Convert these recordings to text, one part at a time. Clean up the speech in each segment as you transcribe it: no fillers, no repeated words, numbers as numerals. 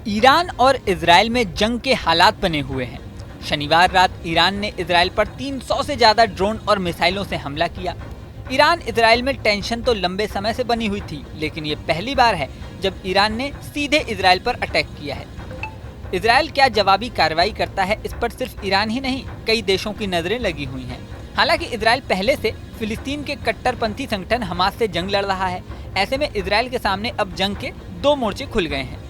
Iran और Israel में जंग के हालात बने हुए हैं। शनिवार रात ईरान ने इजराइल पर 300 से ज्यादा ड्रोन और मिसाइलों से हमला किया। ईरान इजराइल में टेंशन तो लंबे समय से बनी हुई थी, लेकिन ये पहली बार है जब ईरान ने सीधे इजराइल पर अटैक किया है। इजराइल क्या जवाबी कार्रवाई करता है, इस पर सिर्फ ईरान ही नहीं कई देशों की नजरें लगी हुई हैं। हालांकि इजराइल पहले से फिलिस्तीन के कट्टरपंथी संगठन हमास से जंग लड़ रहा है। ऐसे में इजराइल के सामने अब जंग के दो मोर्चे खुल गए हैं।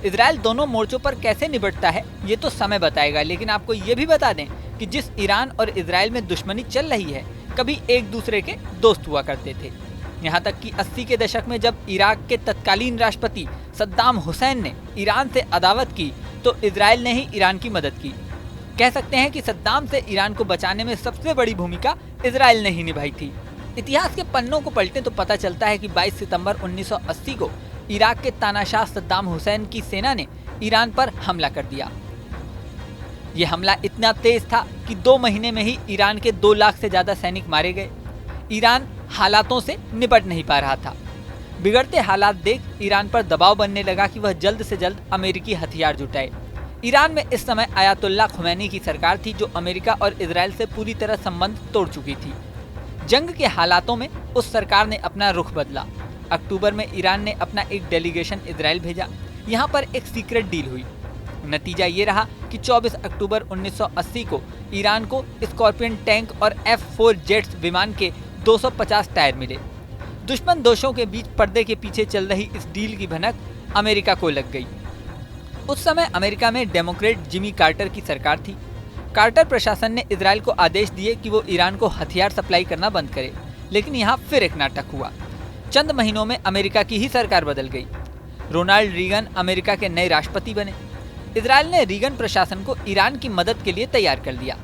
इजराइल दोनों मोर्चों पर कैसे निपटता है ये तो समय बताएगा, लेकिन आपको ये भी बता दें कि जिस ईरान और इजराइल में दुश्मनी चल रही है, कभी एक दूसरे के दोस्त हुआ करते थे। यहाँ तक कि 80 के दशक में जब इराक के तत्कालीन राष्ट्रपति सद्दाम हुसैन ने ईरान से अदावत की तो इजराइल ने ही ईरान की मदद की। कह सकते हैं कि सद्दाम से ईरान को बचाने में सबसे बड़ी भूमिका इजराइल ने ही निभाई थी। इतिहास के पन्नों को पलटें तो पता चलता है कि 22 सितंबर 1980 को इराक के तानाशाह सद्दाम हुसैन की सेना ने ईरान पर हमला कर दिया। ये हमला इतना तेज था कि 2 महीने में ही ईरान के 2 लाख से ज्यादा सैनिक मारे गए। ईरान हालातों से निपट नहीं पा रहा था। बिगड़ते हालात देख ईरान पर दबाव बनने लगा कि वह जल्द से जल्द अमेरिकी हथियार जुटाए। ईरान में इस समय आयतुल्लाह खुमैनी की सरकार थी, जो अमेरिका और इजराइल से पूरी तरह संबंध तोड़ चुकी थी। जंग के हालातों में उस सरकार ने अपना रुख बदला। अक्टूबर में ईरान ने अपना एक डेलीगेशन इजराइल भेजा। यहाँ पर एक सीक्रेट डील हुई। नतीजा ये रहा कि 24 अक्टूबर 1980 को ईरान को स्कॉर्पियन टैंक और F-4 जेट्स विमान के 250 टायर मिले। दुश्मन दोषों के बीच पर्दे के पीछे चल रही इस डील की भनक अमेरिका को लग गई। उस समय अमेरिका में डेमोक्रेट जिमी कार्टर की सरकार थी। कार्टर प्रशासन ने इजराइल को आदेश दिए कि वो ईरान को हथियार सप्लाई करना बंद करे, लेकिन यहाँ फिर एक नाटक हुआ। चंद महीनों में अमेरिका की ही सरकार बदल गई। रोनाल्ड रीगन अमेरिका के नए राष्ट्रपति बने। इजराइल ने रीगन प्रशासन को ईरान की मदद के लिए तैयार कर दिया।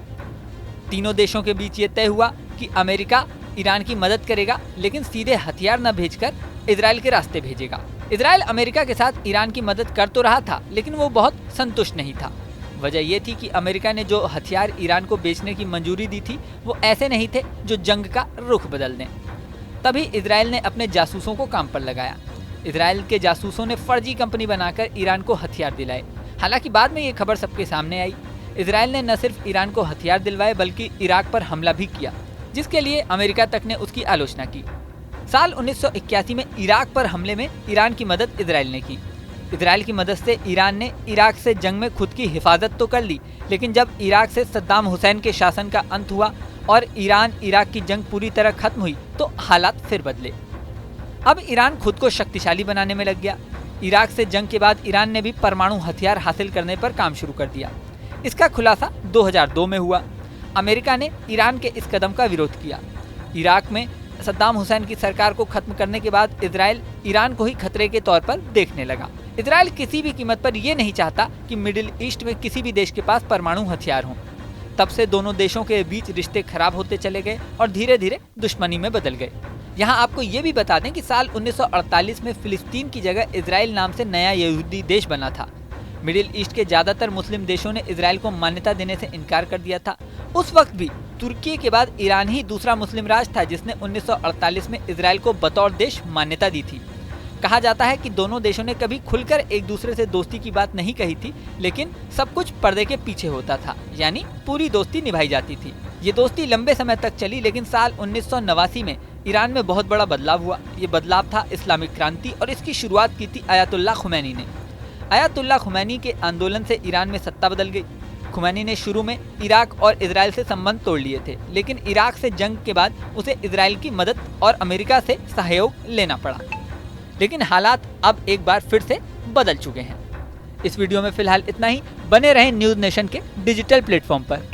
तीनों देशों के बीच ये तय हुआ कि अमेरिका ईरान की मदद करेगा, लेकिन सीधे हथियार न भेजकर इजराइल के रास्ते भेजेगा। इजराइल अमेरिका के साथ ईरान की मदद कर तो रहा था, लेकिन वो बहुत संतुष्ट नहीं था। वजह ये थी कि अमेरिका ने जो हथियार ईरान को बेचने की मंजूरी दी थी, वो ऐसे नहीं थे जो जंग का रुख बदल दें। तभी इजराइल ने अपने जासूसों को काम पर लगाया। इजराइल के जासूसों ने फर्जी कंपनी बनाकर ईरान को हथियार दिलाए। हालांकि बाद में ये खबर सबके सामने आई। इजराइल ने न सिर्फ ईरान को हथियार दिलवाए, बल्कि इराक पर हमला भी किया, जिसके लिए अमेरिका तक ने उसकी आलोचना की। साल 1981 में इराक पर हमले में ईरान की मदद इजराइल ने की। इजराइल की मदद से ईरान ने इराक से जंग में खुद की हिफाजत तो कर ली, लेकिन जब इराक से सद्दाम हुसैन के शासन का अंत हुआ और ईरान इराक की जंग पूरी तरह खत्म हुई तो हालात फिर बदले। अब ईरान खुद को शक्तिशाली बनाने में लग गया। इराक से जंग के बाद ईरान ने भी परमाणु हथियार हासिल करने पर काम शुरू कर दिया। इसका खुलासा 2002 में हुआ। अमेरिका ने ईरान के इस कदम का विरोध किया। इराक में सद्दाम हुसैन की सरकार को खत्म करने के बाद इजराइल ईरान को ही खतरे के तौर पर देखने लगा। इजराइल किसी भी कीमत पर यह नहीं चाहता कि मिडिल ईस्ट में किसी भी देश के पास परमाणु हथियार हों। तब से दोनों देशों के बीच रिश्ते खराब होते चले गए और धीरे धीरे दुश्मनी में बदल गए। यहाँ आपको ये भी बता दें कि साल 1948 में फिलिस्तीन की जगह इजराइल नाम से नया यहूदी देश बना था। मिडिल ईस्ट के ज्यादातर मुस्लिम देशों ने इजराइल को मान्यता देने से इनकार कर दिया था। उस वक्त भी तुर्की के बाद ईरान ही दूसरा मुस्लिम राष्ट्र था जिसने 1948 में इजराइल को बतौर देश मान्यता दी थी। कहा जाता है कि दोनों देशों ने कभी खुलकर एक दूसरे से दोस्ती की बात नहीं कही थी, लेकिन सब कुछ पर्दे के पीछे होता था, यानी पूरी दोस्ती निभाई जाती थी। ये दोस्ती लंबे समय तक चली, लेकिन साल 1989 में ईरान में बहुत बड़ा बदलाव हुआ। ये बदलाव था इस्लामिक क्रांति और इसकी शुरुआत की थी आयतुल्लाह खुमैनी ने। आयतुल्लाह खुमैनी के आंदोलन से ईरान में सत्ता बदल गई। खुमैनी ने शुरू में इराक और इजराइल से संबंध तोड़ लिए थे, लेकिन इराक से जंग के बाद उसे इजराइल की मदद और अमेरिका से सहयोग लेना पड़ा। लेकिन हालात अब एक बार फिर से बदल चुके हैं। इस वीडियो में फिलहाल इतना ही। बने रहें न्यूज़ नेशन के डिजिटल प्लेटफॉर्म पर।